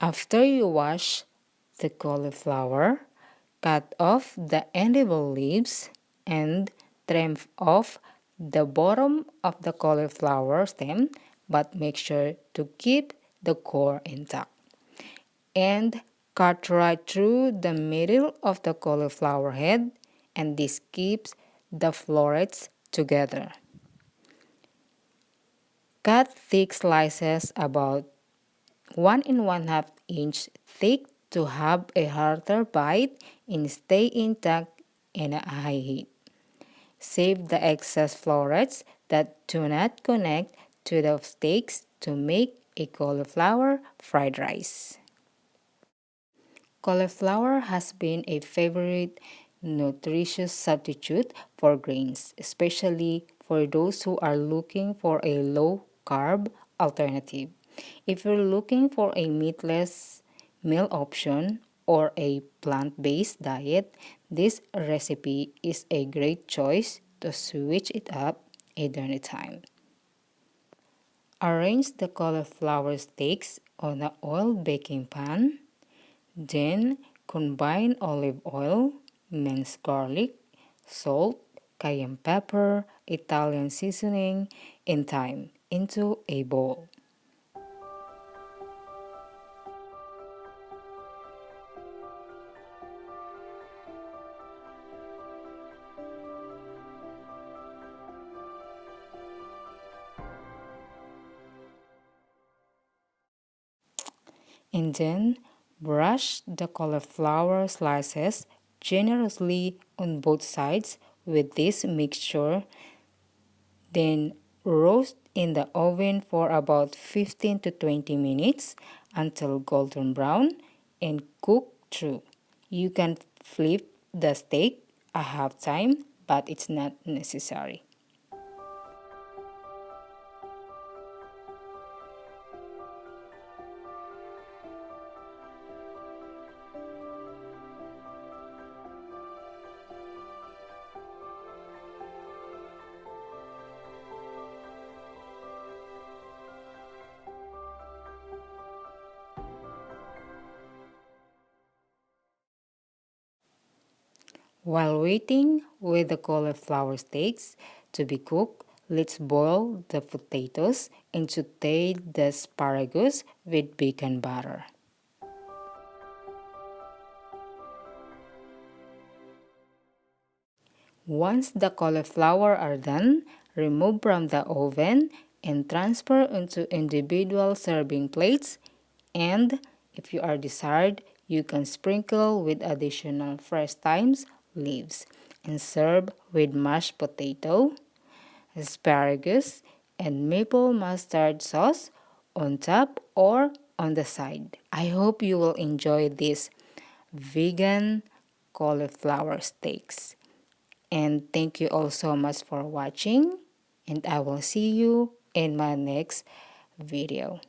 After you wash the cauliflower, cut off the edible leaves and trim off the bottom of the cauliflower stem, but make sure to keep the core intact. And cut right through the middle of the cauliflower head, and this keeps the florets together. Cut thick slices about 1 and 1/2 inch thick to have a harder bite and stay intact in a high heat. Save the excess florets that do not connect to the steaks to make a cauliflower fried rice. Cauliflower has been a favorite nutritious substitute for grains, especially for those who are looking for a low-carb alternative. If you're looking for a meatless meal option or a plant-based diet, this recipe is a great choice to switch it up at any time. Arrange the cauliflower steaks on an oil baking pan. Then combine olive oil, minced garlic, salt, cayenne pepper, Italian seasoning, and thyme into a bowl. And then brush the cauliflower slices generously on both sides with this mixture. Then roast in the oven for about 15 to 20 minutes until golden brown and cook through. You can flip the steak a half time, but it's not necessary. While waiting with the cauliflower steaks to be cooked, let's boil the potatoes and saute the asparagus with bacon butter. Once the cauliflower are done, remove from the oven and transfer into individual serving plates, and if you are desired, you can sprinkle with additional fresh thyme leaves and serve with mashed potato, asparagus, and maple mustard sauce on top or on the side. I hope you will enjoy these vegan cauliflower steaks. And thank you all so much for watching, and I will see you in my next video.